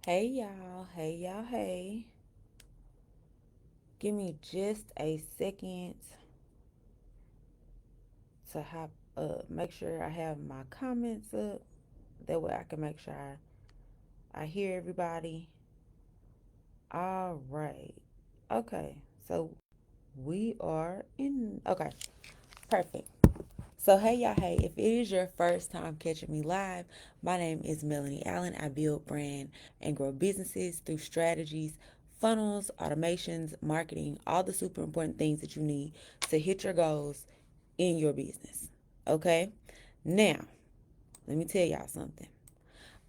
Hey y'all, hey y'all, hey. Give me just a second to make sure I have my comments up. That way I can make sure I hear everybody. All right. Okay, so we are in. Okay, perfect. So, hey y'all, hey, if it is your first time catching me live, my name is Melanie Allen. I build brand and grow businesses through strategies, funnels, automations, marketing, all the super important things that you need to hit your goals in your business. Okay? Now, let me tell y'all something.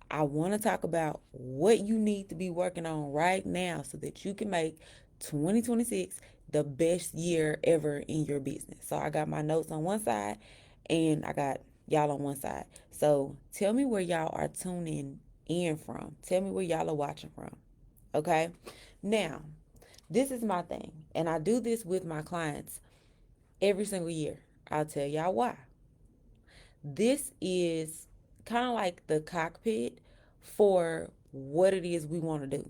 I want to talk about what you need to be working on right now so that you can make 2026 the best year ever in your business. So I got my notes on one side and I got y'all on one side. So tell me where y'all are tuning in from. Tell me where y'all are watching from. Okay? Now, this is my thing, and I do this with my clients every single year. I'll tell y'all why. This is kind of like the cockpit for what it is we want to do.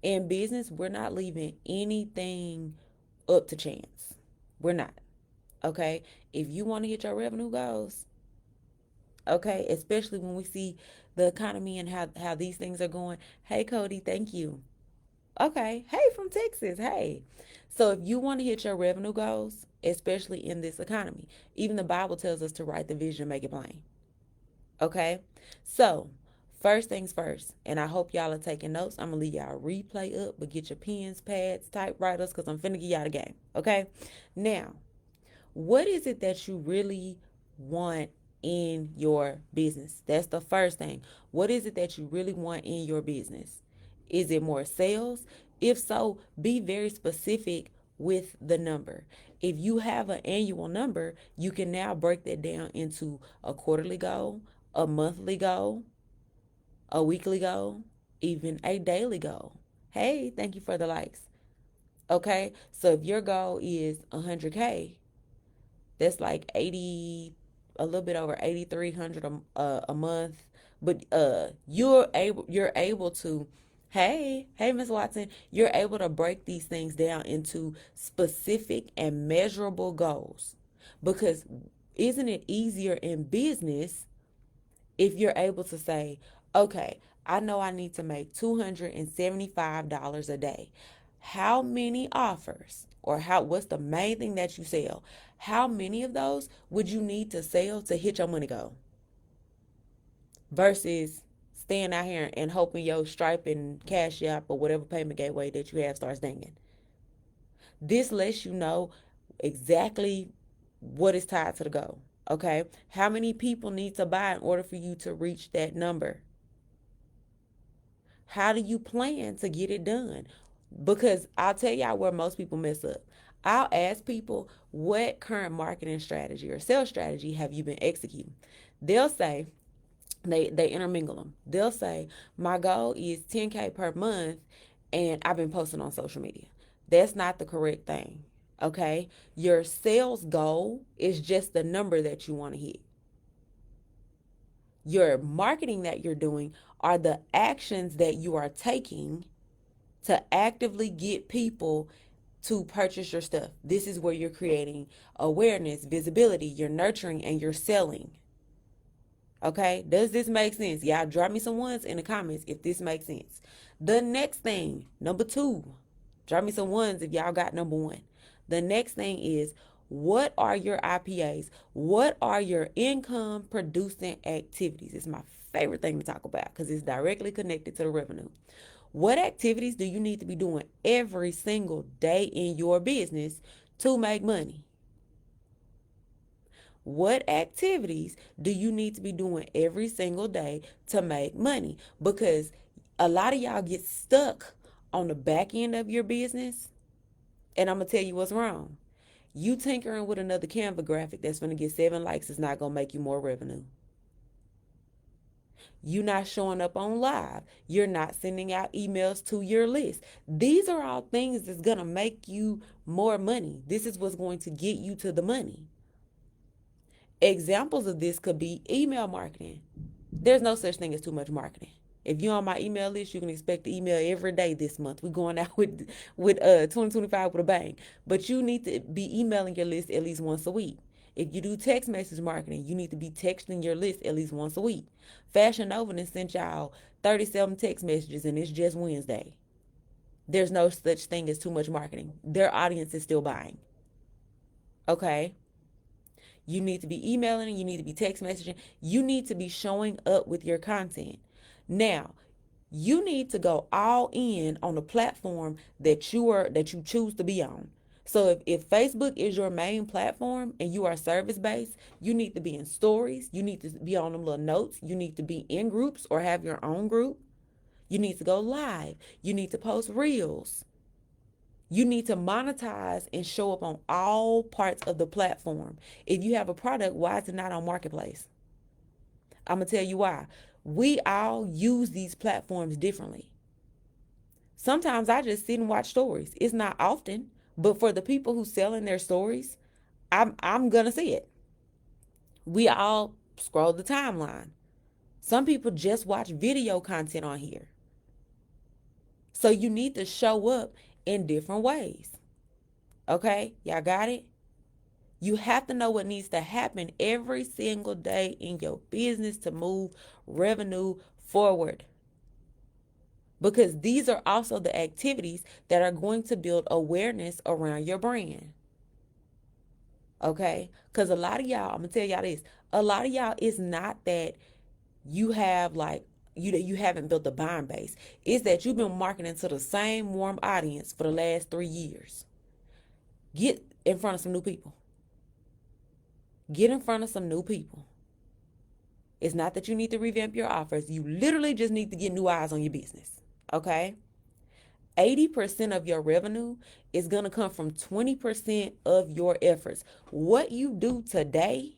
In business, we're not leaving anything up to chance. We're not. Okay? If you want to hit your revenue goals, okay, especially when we see the economy and how these things are going. Hey, Cody, thank you. Okay. Hey, from Texas. Hey. So if you want to hit your revenue goals, especially in this economy, even the Bible tells us to write the vision, make it plain. Okay. So first things first, and I hope y'all are taking notes. I'm gonna leave y'all replay up, but get your pens, pads, typewriters, because I'm finna give y'all the game. Okay. Now, what is it that you really want in your business? That's the first thing. What is it that you really want in your business? Is it more sales? If so, be very specific with the number. If you have an annual number, you can now break that down into a quarterly goal, a monthly goal, a weekly goal, even a daily goal. Hey, thank you for the likes. Okay, so if your goal is 100K, that's like 80, a little bit over 8,300 a month. But you're able to, hey Miss Watson, you're able to break these things down into specific and measurable goals. Because isn't it easier in business if you're able to say, okay, I know I need to make $275 a day. How many offers, or what's the main thing that you sell? How many of those would you need to sell to hit your money goal? Versus staying out here and hoping your Stripe and Cash App or whatever payment gateway that you have starts dinging. This lets you know exactly what is tied to the goal. Okay. How many people need to buy in order for you to reach that number? How do you plan to get it done? Because I'll tell y'all where most people mess up. I'll ask people, what current marketing strategy or sales strategy have you been executing? They'll say, they intermingle them. They'll say, my goal is 10K per month and I've been posting on social media. That's not the correct thing. Okay? Your sales goal is just the number that you want to hit. Your marketing that you're doing are the actions that you are taking to actively get people to purchase your stuff. This is where you're creating awareness, visibility, you're nurturing, and you're selling. Okay, does this make sense? Y'all drop me some ones in the comments if this makes sense. The next thing, number two, drop me some ones if y'all got number one. The next thing is, what are your IPAs? What are your income producing activities? It's my favorite thing to talk about because it's directly connected to the revenue. What activities do you need to be doing every single day in your business to make money? What activities do you need to be doing every single day to make money? Because a lot of y'all get stuck on the back end of your business, and I'm going to tell you what's wrong. You tinkering with another Canva graphic that's going to get 7 likes is not going to make you more revenue. You're not showing up on live. You're not sending out emails to your list. These are all things that's going to make you more money. This is what's going to get you to the money. Examples of this could be email marketing. There's no such thing as too much marketing. If you're on my email list, you can expect the email every day this month. We're going out with 2025 with a bang. But you need to be emailing your list at least once a week. If you do text message marketing, you need to be texting your list at least once a week. Fashion Nova has sent y'all 37 text messages and it's just Wednesday. There's no such thing as too much marketing. Their audience is still buying. Okay? You need to be emailing, you need to be text messaging, you need to be showing up with your content. Now, you need to go all in on the platform that you choose to be on. So if Facebook is your main platform and you are service based, you need to be in stories, you need to be on them little notes, you need to be in groups or have your own group. You need to go live, you need to post reels. You need to monetize and show up on all parts of the platform. If you have a product, why is it not on Marketplace? I'm going to tell you why. We all use these platforms differently. Sometimes I just sit and watch stories. It's not often, but for the people who selling their stories, I'm going to see it. We all scroll the timeline. Some people just watch video content on here. So you need to show up in different ways. Okay? Y'all got it? You have to know what needs to happen every single day in your business to move revenue forward. Because these are also the activities that are going to build awareness around your brand. Okay? Because a lot of y'all, I'm going to tell y'all this, a lot of y'all, it's not that you have like, you haven't built a buying base. It's that you've been marketing to the same warm audience for the last 3 years. Get in front of some new people. Get in front of some new people. It's not that you need to revamp your offers. You literally just need to get new eyes on your business. Okay? 80% of your revenue is going to come from 20% of your efforts. What you do today,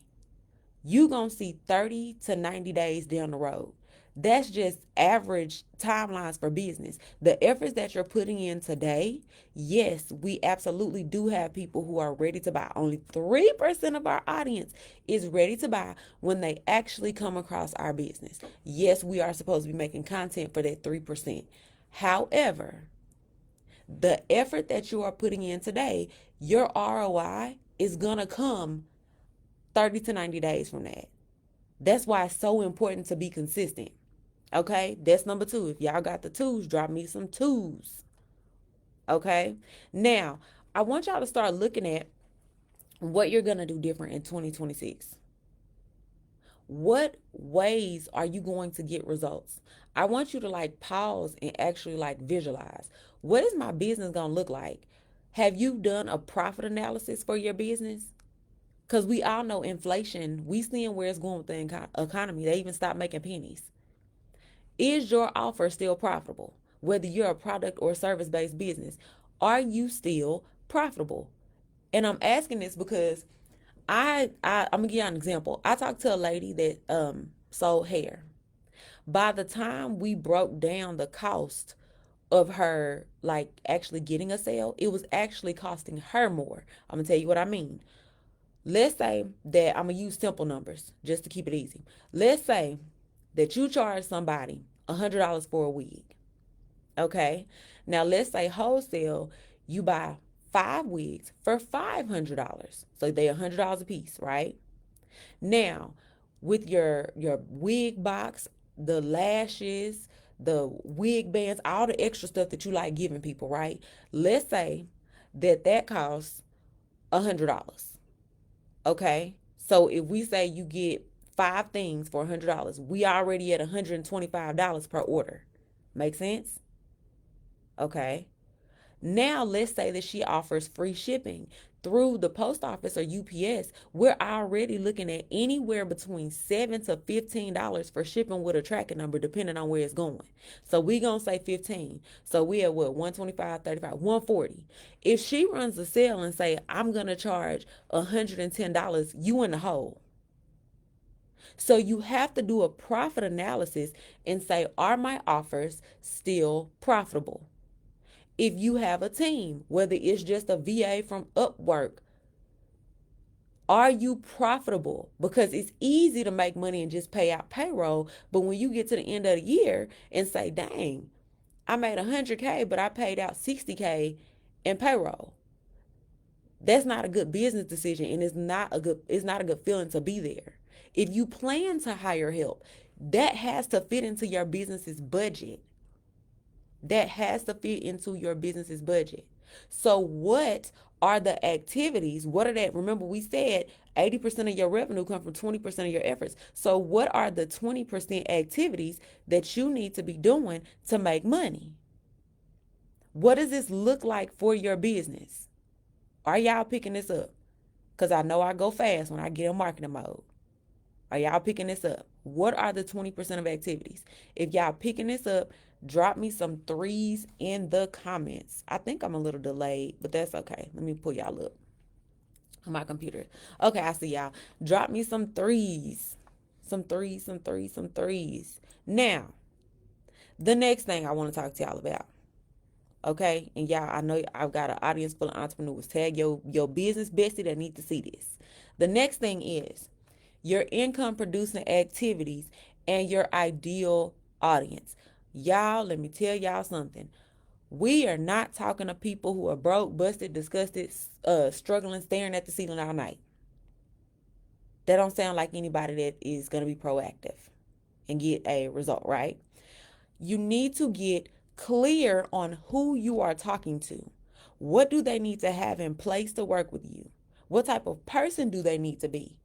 you're going to see 30 to 90 days down the road. That's just average timelines for business. The efforts that you're putting in today, yes, we absolutely do have people who are ready to buy. Only 3% of our audience is ready to buy when they actually come across our business. Yes, we are supposed to be making content for that 3%. However, the effort that you are putting in today, your ROI is going to come 30 to 90 days from that. That's why it's so important to be consistent. Okay, that's number 2. If y'all got the twos, drop me some twos. Okay, now I want y'all to start looking at what you're going to do different in 2026. What ways are you going to get results? I want you to like pause and actually like visualize. What is my business going to look like? Have you done a profit analysis for your business? Because we all know inflation, we seeing where it's going with the economy. They even stopped making pennies. Is your offer still profitable? Whether you're a product or service-based business, are you still profitable? And I'm asking this because I'm gonna give you an example. I talked to a lady that sold hair. By the time we broke down the cost of her like actually getting a sale, it was actually costing her more. I'm gonna tell you what I mean. Let's say that I'm gonna use simple numbers just to keep it easy. Let's say that you charge somebody $100 for a wig. Okay. Now let's say wholesale, you buy 5 wigs for $500. So they're $100 a piece, right? Now, with your wig box, the lashes, the wig bands, all the extra stuff that you like giving people, right? Let's say that costs $100. Okay? So if we say you get 5 things for $100, we already at $125 per order. Make sense? Okay. Now let's say that she offers free shipping through the post office or UPS. We're already looking at anywhere between $7 to $15 for shipping with a tracking number, depending on where it's going. So we gonna say 15. So we at what, 125, 35, 140. If she runs a sale and say I'm gonna charge $110, you in the hole. So you have to do a profit analysis and say, are my offers still profitable? If you have a team, whether it's just a VA from Upwork, Are you profitable? Because it's easy to make money and just pay out payroll. But when you get to the end of the year and say, dang, I made 100K, but I paid out 60K in payroll. That's not a good business decision, and it's not a good feeling to be there. If you plan to hire help, that has to fit into your business's budget. That has to fit into your business's budget. So what are the activities? What are that? Remember, we said 80% of your revenue come from 20% of your efforts. So what are the 20% activities that you need to be doing to make money? What does this look like for your business? Are y'all picking this up? Because I know I go fast when I get in marketing mode. Are y'all picking this up? What are the 20% of activities? If y'all picking this up, drop me some threes in the comments. I think I'm a little delayed, but that's okay. Let me pull y'all up on my computer. Okay, I see y'all. Drop me some threes. Some threes, some threes, some threes. Now, the next thing I want to talk to y'all about. Okay, and y'all, I know I've got an audience full of entrepreneurs. Tag your business bestie that need to see this. The next thing is your income producing activities and your ideal audience. Y'all, let me tell y'all something. We are not talking to people who are broke, busted, disgusted, struggling, staring at the ceiling all night. That don't sound like anybody that is going to be proactive and get a result, right? You need to get clear on who you are talking to. What do they need to have in place to work with you? What type of person do they need to be?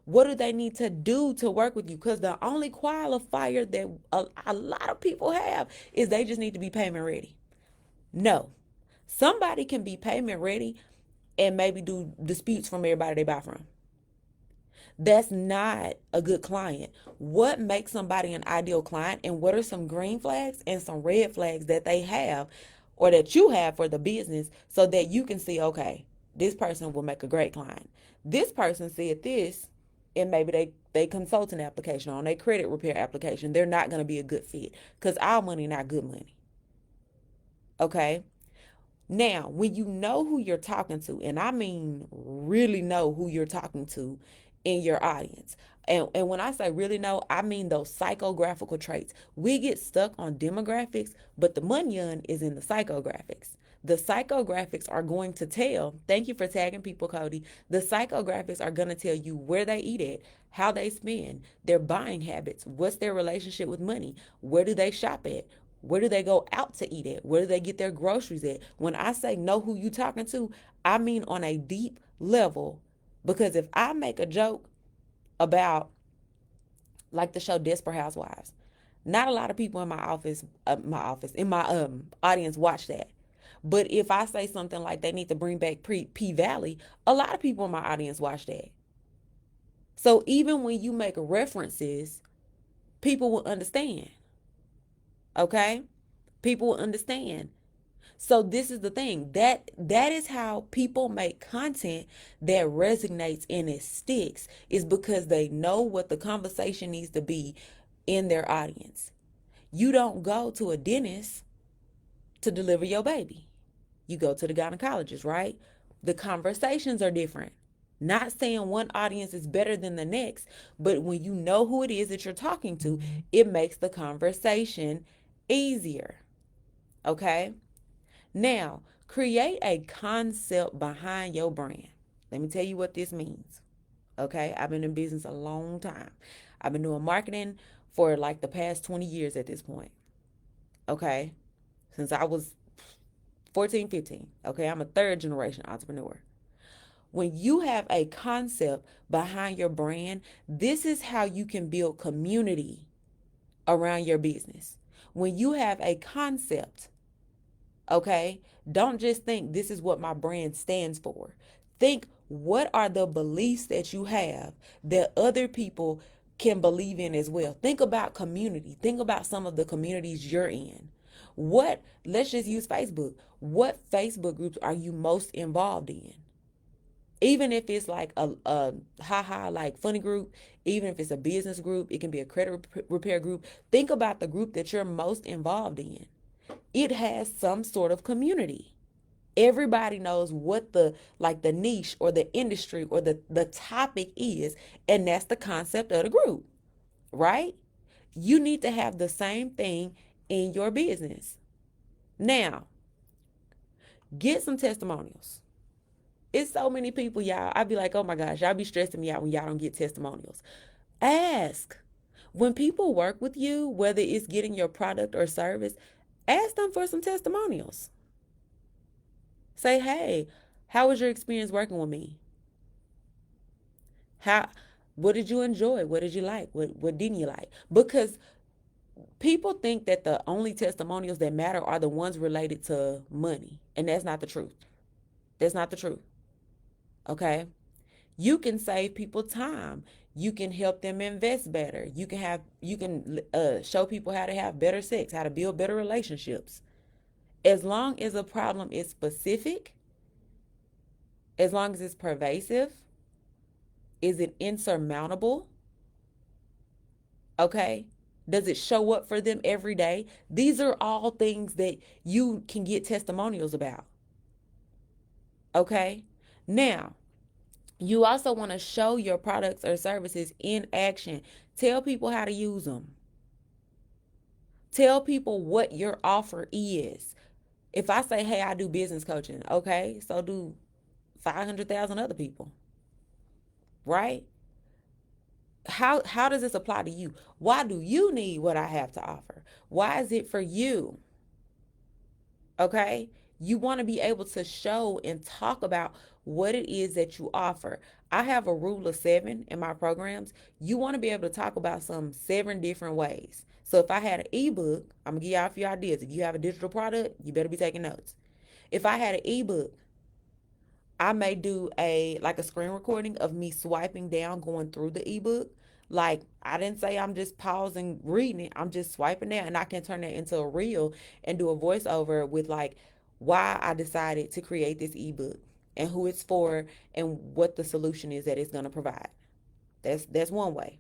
What do they need to do to work with you? Because the only qualifier that a lot of people have is they just need to be payment ready. No. Somebody can be payment ready and maybe do disputes from everybody they buy from. That's not a good client. What makes somebody an ideal client, and what are some green flags and some red flags that they have or that you have for the business so that you can see, okay, this person will make a great client. This person said this, and maybe they consulting application on their credit repair application. They're not going to be a good fit because our money not good money. Okay. Now, when you know who you're talking to, and I mean really know who you're talking to in your audience. And when I say really know, I mean those psychographical traits. We get stuck on demographics, but the money is in the psychographics. The psychographics are going to tell, thank you for tagging people, Cody. The psychographics are going to tell you where they eat at, how they spend, their buying habits, what's their relationship with money, where do they shop at, where do they go out to eat at? Where do they get their groceries at? When I say know who you talking to, I mean on a deep level. Because if I make a joke about like the show Desperate Housewives, not a lot of people in in my audience watch that. But if I say something like they need to bring back P Valley, a lot of people in my audience watch that. So even when you make references, people will understand. Okay? People will understand. So this is the thing that is how people make content that resonates and it sticks is because they know what the conversation needs to be in their audience. You don't go to a dentist to deliver your baby. You go to the gynecologist, right? The conversations are different. Not saying one audience is better than the next, but when you know who it is that you're talking to, it makes the conversation easier. Okay? Now, create a concept behind your brand. Let me tell you what this means. Okay, I've been in business a long time. I've been doing marketing for like the past 20 years at this point. Okay, since I was 14, 15. Okay, I'm a third generation entrepreneur. When you have a concept behind your brand, this is how you can build community around your business. When you have a concept, okay, don't just think this is what my brand stands for. Think, what are the beliefs that you have that other people can believe in as well? Think about community. Think about some of the communities you're in. Let's just use Facebook. What Facebook groups are you most involved in? Even if it's like a haha like funny group, even if it's a business group, it can be a credit repair group. Think about the group that you're most involved in. It has some sort of community. Everybody knows what the niche or the industry or the topic is, and that's the concept of the group, right? You need to have the same thing in your business. Now, get some testimonials. It's so many people, y'all. I'd be like, oh my gosh, y'all be stressing me out when y'all don't get testimonials. Ask. When people work with you, whether it's getting your product or service, ask them for some testimonials. Say, hey, how was your experience working with me? How what did you enjoy? What did you like? What didn't you like? Because people think that the only testimonials that matter are the ones related to money, and that's not the truth. That's not the truth. Okay? You can save people time. You can help them invest better. You can show people how to have better sex, how to build better relationships. As long as a problem is specific, as long as it's pervasive, is it insurmountable? Okay? Does it show up for them every day? These are all things that you can get testimonials about. Okay? Now, you also want to show your products or services in action. Tell people how to use them. Tell people what your offer is. If I say, hey, I do business coaching, okay, so do 500,000 other people, right? How does this apply to you? Why do you need what I have to offer? Why is it for you? Okay? You want to be able to show and talk about what it is that you offer. I have a rule of 7 in my programs. You want to be able to talk about some 7 different ways. So if I had an ebook, I'm gonna give y'all a few ideas. If you have a digital product, you better be taking notes. If I had an ebook, I may do a screen recording of me swiping down going through the ebook. Like I didn't say I'm just pausing reading it. I'm just swiping down, and I can turn that into a reel and do a voiceover with like why I decided to create this ebook and who it's for and what the solution is that it's going to provide. That's one way.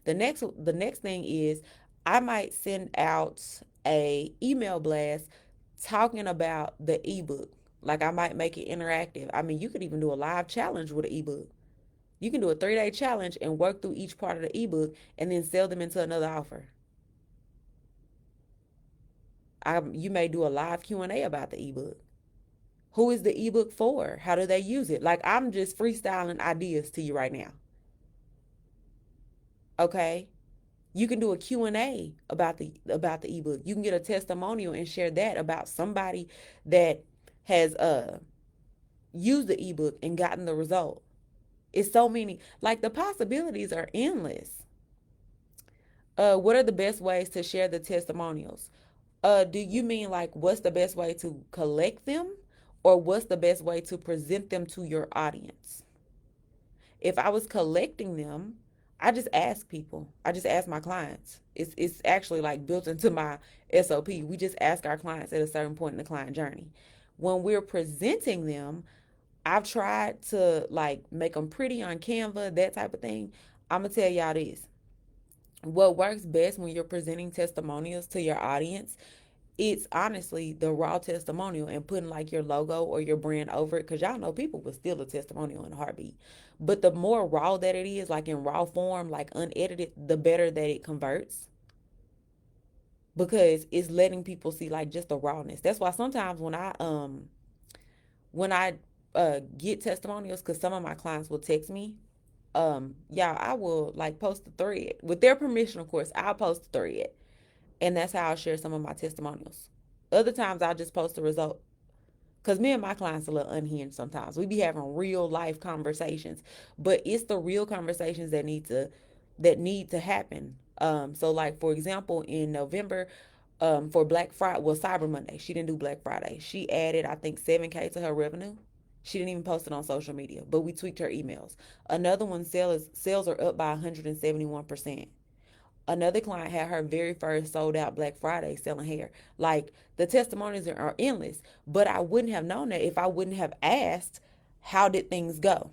The next thing is I might send out a email blast talking about the ebook. Like I might make it interactive. I mean, you could even do a live challenge with an ebook. You can do a 3-day challenge and work through each part of the ebook and then sell them into another offer. You may do a live Q&A about the ebook. Who is the ebook for? How do they use it? Like I'm just freestyling ideas to you right now. Okay? You can do a Q&A about the ebook. You can get a testimonial and share that about somebody that has used the ebook and gotten the result. It's so many, like the possibilities are endless. What are the best ways to share the testimonials? Do you mean like what's the best way to collect them, or what's the best way to present them to your audience? If I was collecting them, I just ask people. I just ask my clients. It's actually like built into my SOP. We just ask our clients at a certain point in the client journey. When we're presenting them, I've tried to like make them pretty on Canva, that type of thing. I'm gonna tell y'all this. What works best when you're presenting testimonials to your audience, it's honestly the raw testimonial and putting like your logo or your brand over it, because y'all know people will steal a testimonial in a heartbeat. But the more raw that it is, like in raw form, like unedited, the better that it converts, because it's letting people see like just the rawness. That's why sometimes when I get testimonials, because some of my clients will text me, y'all, I will like post a thread with their permission, of course. I'll post a thread, and that's how I'll share some of my testimonials. Other times I'll just post the result, because me and my clients are a little unhinged sometimes. We be having real life conversations, but it's the real conversations that need to happen. So like for example, in November, for Black Friday, well, Cyber Monday, she didn't do Black Friday. She added, I think, 7K to her revenue. She didn't even post it on social media, but we tweaked her emails. Another one, sales are up by 171%. Another client had her very first sold out Black Friday selling hair. Like the testimonies are endless, but I wouldn't have known that if I wouldn't have asked, how did things go?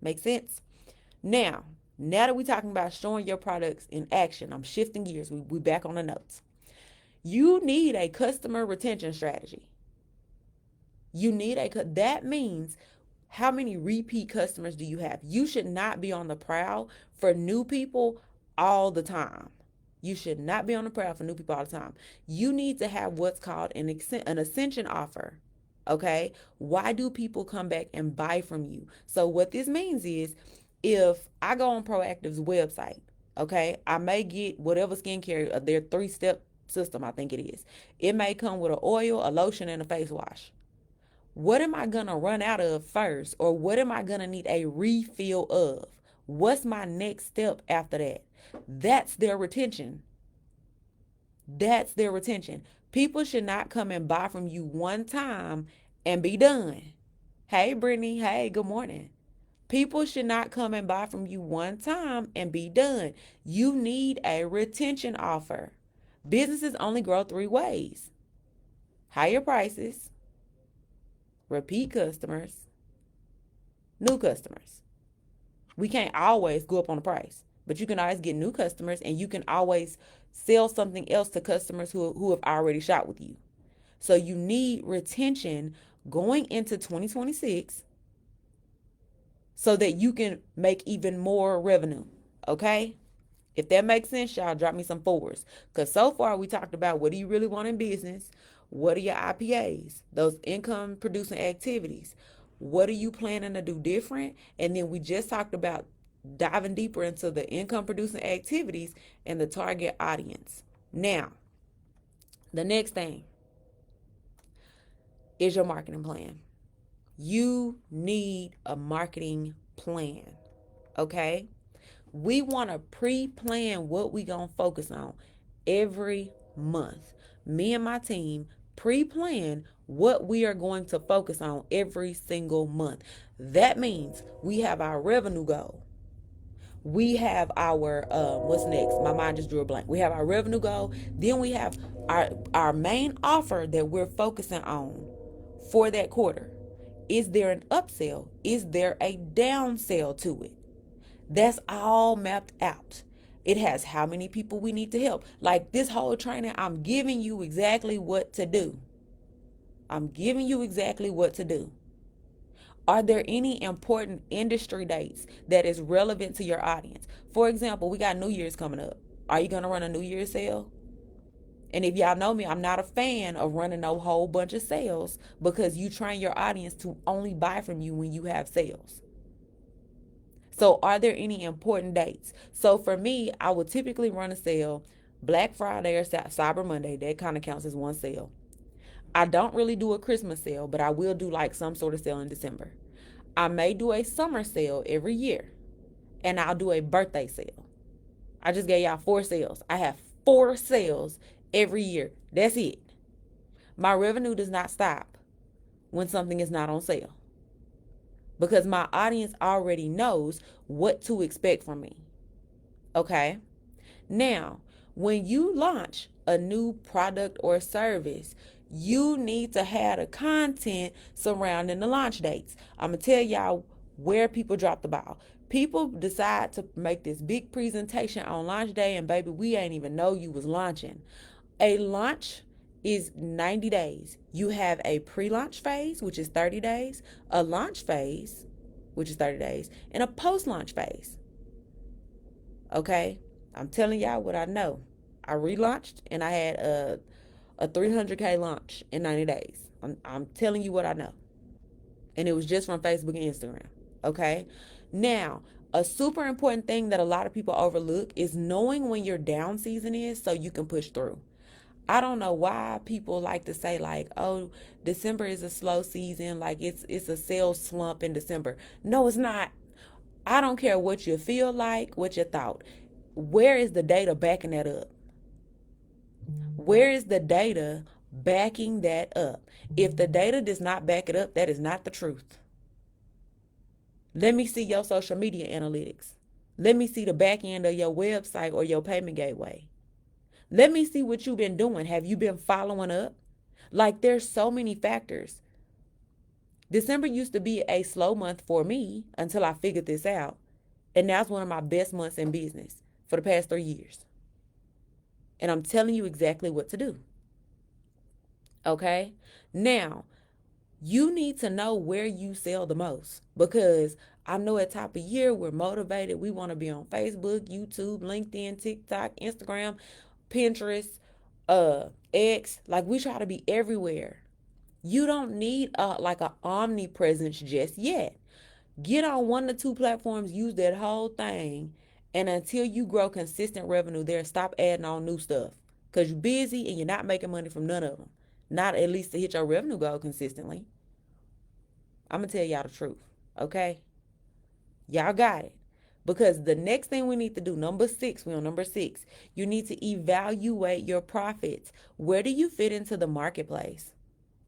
Make sense? Now that we're talking about showing your products in action, I'm shifting gears. We back on the notes. You need a customer retention strategy. You need that means how many repeat customers do you have? You should not be on the prowl for new people all the time. You should not be on the prowl for new people all the time. You need to have what's called an ascension offer. Okay? Why do people come back and buy from you? So what this means is if I go on Proactive's website, okay, I may get whatever skincare, their 3-step system, I think it is. It may come with an oil, a lotion, and a face wash. What am I going to run out of first? Or what am I going to need a refill of? What's my next step after that? That's their retention. That's their retention. People should not come and buy from you one time and be done. Hey, Brittany. Hey, good morning. People should not come and buy from you one time and be done. You need a retention offer. Businesses only grow 3 ways: higher prices, repeat customers, new customers. We can't always go up on the price, but you can always get new customers, and you can always sell something else to customers who have already shopped with you. So you need retention going into 2026 so that you can make even more revenue. Okay? If that makes sense, y'all, drop me some fours. Because so far we talked about what do you really want in business? What are your IPAs? Those income producing activities. What are you planning to do different? And then we just talked about diving deeper into the income producing activities and the target audience. Now, the next thing is your marketing plan. You need a marketing plan. Okay? We want to pre-plan what we going to focus on every month. Me and my team pre-plan what we are going to focus on every single month. That means we have our revenue goal. We have our what's next? My mind just drew a blank. We have our revenue goal. Then we have our main offer that we're focusing on for that quarter. Is there an upsell? Is there a downsell to it? That's all mapped out. It has how many people we need to help. Like this whole training, I'm giving you exactly what to do. I'm giving you exactly what to do. Are there any important industry dates that is relevant to your audience? For example, we got New Year's coming up. Are you going to run a New Year's sale? And if y'all know me, I'm not a fan of running a whole bunch of sales because you train your audience to only buy from you when you have sales. So are there any important dates? So for me, I would typically run a sale Black Friday or Cyber Monday. That kind of counts as one sale. I don't really do a Christmas sale, but I will do like some sort of sale in December. I may do a summer sale every year, and I'll do a birthday sale. I just gave y'all 4 sales. I have 4 sales every year. That's it. My revenue does not stop when something is not on sale because my audience already knows what to expect from me. Okay? Now, when you launch a new product or service, you need to have the content surrounding the launch dates. I'm going to tell y'all where people drop the ball. People decide to make this big presentation on launch day, and baby, we ain't even know you was launching. A launch is 90 days. You have a pre-launch phase, which is 30 days, a launch phase, which is 30 days, and a post-launch phase. Okay? I'm telling y'all what I know. I relaunched and I had a 300K launch in 90 days. I'm telling you what I know. And it was just from Facebook and Instagram. Okay? Now, a super important thing that a lot of people overlook is knowing when your down season is so you can push through. I don't know why people like to say like, oh, December is a slow season, like it's a sales slump in December. No, it's not. I don't care what you feel like, what you thought. Where is the data backing that up? Where is the data backing that up? If the data does not back it up, that is not the truth. Let me see your social media analytics. Let me see the back end of your website or your payment gateway. Let me see what you've been doing. Have you been following up? Like there's so many factors. December used to be a slow month for me until I figured this out. And now it's one of my best months in business for the past 3 years. And I'm telling you exactly what to do. Okay? Now, You need to know where you sell the most, because I know at top of year we're motivated. We want to be on Facebook, YouTube, LinkedIn, TikTok, Instagram, Pinterest, X. Like, we try to be everywhere. You don't need like a omnipresence just yet. Get on one or two platforms, use that whole thing, and until you grow consistent revenue there, stop adding on new stuff. Because you're busy and you're not making money from none of them. Not at least to hit your revenue goal consistently. I'm going to tell y'all the truth. Okay? Y'all got it. Because the next thing we need to do, number 6, we on number 6, you need to evaluate your profits. Where do you fit into the marketplace?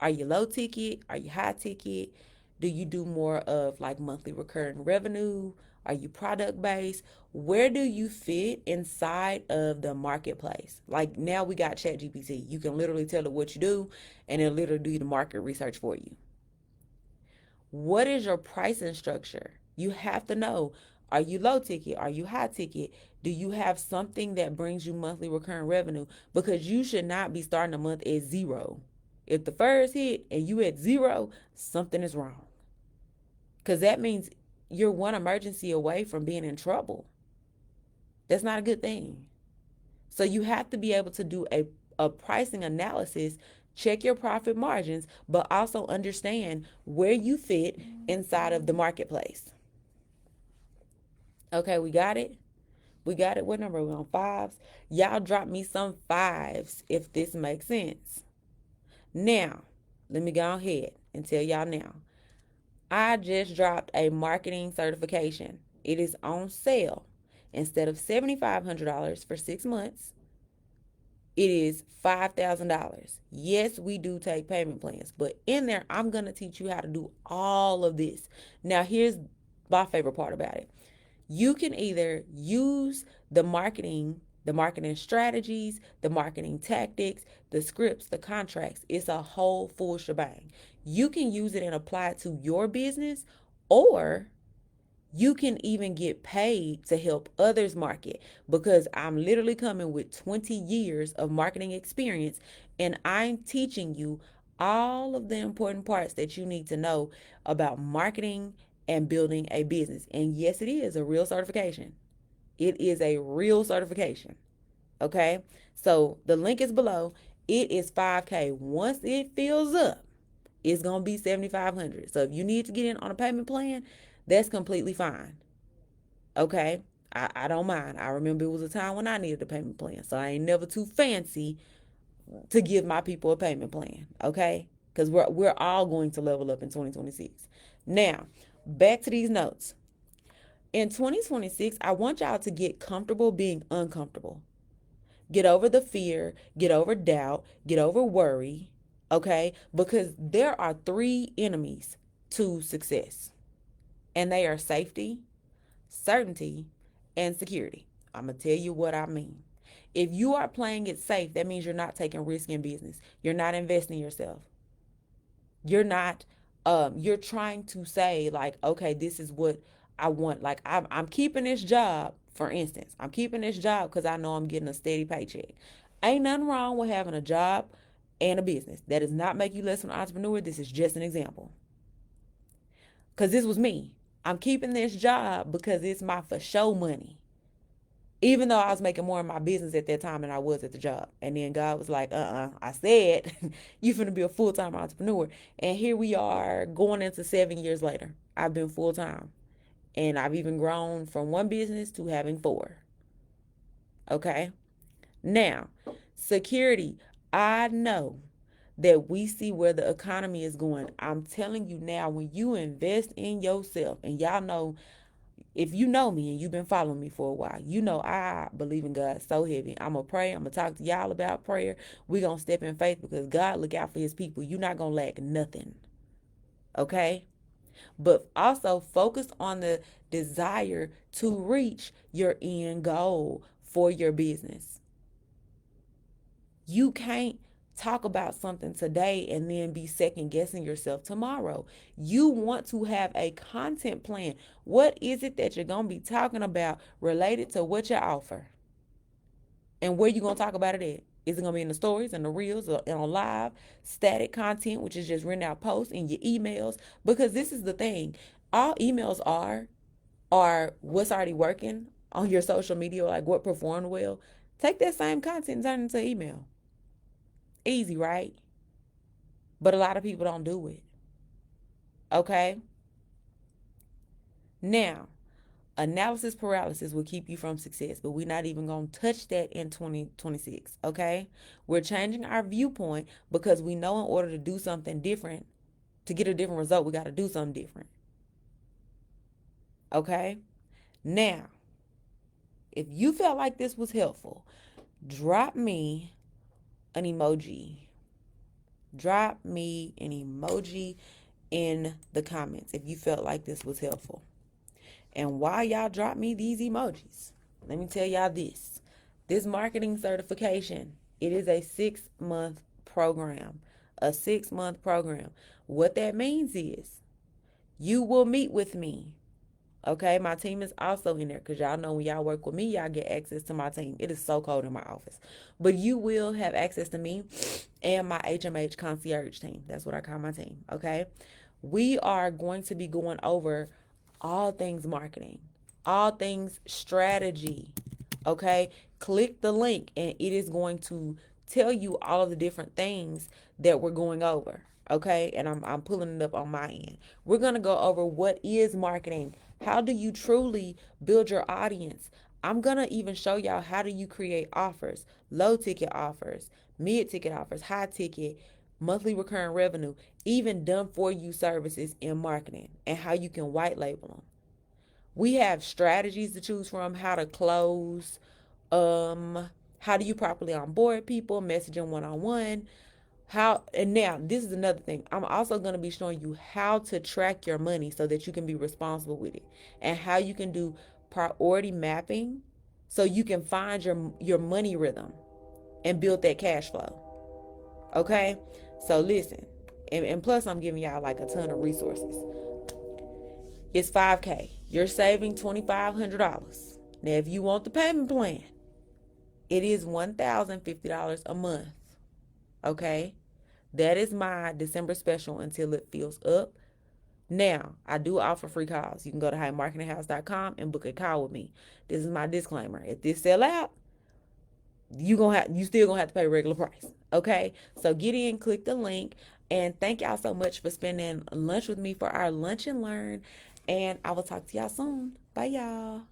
Are you low ticket? Are you high ticket? Do you do more of like monthly recurring revenue? Are you product based? Where do you fit inside of the marketplace? Like, now we got ChatGPT. You can literally tell it what you do, and it'll literally do the market research for you. What is your pricing structure? You have to know, are you low ticket? Are you high ticket? Do you have something that brings you monthly recurring revenue? Because you should not be starting a month at zero. If the first hit and you at zero, something is wrong. Because that means you're one emergency away from being in trouble. That's not a good thing. So you have to be able to do a pricing analysis, check your profit margins, but also understand where you fit inside of the marketplace. Okay, we got it? We got it. What number are we on? 5s? Y'all drop me some 5s if this makes sense. Now, let me go ahead and tell y'all now. I just dropped a marketing certification. It is on sale. Instead of $7,500 for 6 months, it is $5,000. Yes, we do take payment plans, but in there, I'm going to teach you how to do all of this. Now, here's my favorite part about it. You can either use the marketing strategies, the marketing tactics, the scripts, the contracts. It's a whole full shebang. You can use it and apply it to your business, or you can even get paid to help others market, because I'm literally coming with 20 years of marketing experience, and I'm teaching you all of the important parts that you need to know about marketing and building a business. And yes, it is a real certification. It is a real certification. Okay? So the link is below. It is 5K. Once it fills up, it's going to be 7,500. So if you need to get in on a payment plan, that's completely fine. Okay? I don't mind. I remember it was a time when I needed a payment plan. So I ain't never too fancy to give my people a payment plan. Okay? Because we're all going to level up in 2026. Now, back to these notes. In 2026, I want y'all to get comfortable being uncomfortable. Get over the fear, get over doubt, get over worry, okay? Because there are 3 enemies to success, and they are safety, certainty, and security. I'm going to tell you what I mean. If you are playing it safe, that means you're not taking risk in business. You're not investing in yourself. You're not you're trying to say like, okay, this is what I want. Like, I'm keeping this job, for instance. I'm keeping this job because I know I'm getting a steady paycheck. Ain't nothing wrong with having a job and a business. That does not make you less of an entrepreneur. This is just an example. Because this was me. I'm keeping this job because it's my for show money. Even though I was making more in my business at that time than I was at the job. And then God was like, I said, you finna be a full-time entrepreneur. And here we are going into 7 years later. I've been full-time. And I've even grown from one business to having 4. Okay? Now, security. I know that we see where the economy is going. I'm telling you now, when you invest in yourself, and y'all know, if you know me and you've been following me for a while, you know I believe in God so heavy. I'm going to pray. I'm going to talk to y'all about prayer. We're going to step in faith because God look out for his people. You're not going to lack nothing. Okay? But also focus on the desire to reach your end goal for your business. You can't talk about something today and then be second guessing yourself tomorrow. You want to have a content plan. What is it that you're going to be talking about related to what you offer? And where you going to talk about it at? Is it going to be in the stories and the reels or on live, static content, which is just written out posts in your emails? Because this is the thing. All emails are what's already working on your social media, like what performed well. Take that same content and turn it into email. Easy, right? But a lot of people don't do it. Okay? Now, analysis paralysis will keep you from success, but we're not even going to touch that in 2026. Okay? We're changing our viewpoint because we know in order to do something different, to get a different result, we got to do something different. Okay? Now, if you felt like this was helpful, drop me an emoji. Drop me an emoji in the comments if you felt like this was helpful. And while y'all drop me these emojis, let me tell y'all this. This marketing certification, it is a 6-month program. A 6-month program. What that means is you will meet with me. Okay, my team is also in there because y'all know when y'all work with me, y'all get access to my team. It is so cold in my office. But you will have access to me and my HMH concierge team. That's what I call my team. Okay, we are going to be going over all things marketing, all things strategy. Okay, click the link and it is going to tell you all of the different things that we're going over. Okay, and I'm pulling it up on my end. We're going to go over what is marketing. How do you truly build your audience? I'm going to even show y'all how do you create offers, low ticket offers, mid ticket offers, high ticket, monthly recurring revenue, even done for you services in marketing and how you can white label them. We have strategies to choose from, how to close, how do you properly onboard people, messaging one-on-one, how, and now this is another thing. I'm also going to be showing you how to track your money so that you can be responsible with it, and how you can do priority mapping so you can find your money rhythm and build that cash flow. Okay? So listen, and plus I'm giving y'all like a ton of resources. It's 5K. You're saving $2,500. Now, if you want the payment plan, it is $1,050 a month. Okay? That is my December special until it fills up. Now, I do offer free calls. You can go to highmarketinghouse.com and book a call with me. This is my disclaimer. If this sell out, you still gonna have to pay regular price. Okay? So get in, click the link, and thank y'all so much for spending lunch with me for our lunch and learn. And I will talk to y'all soon. Bye y'all.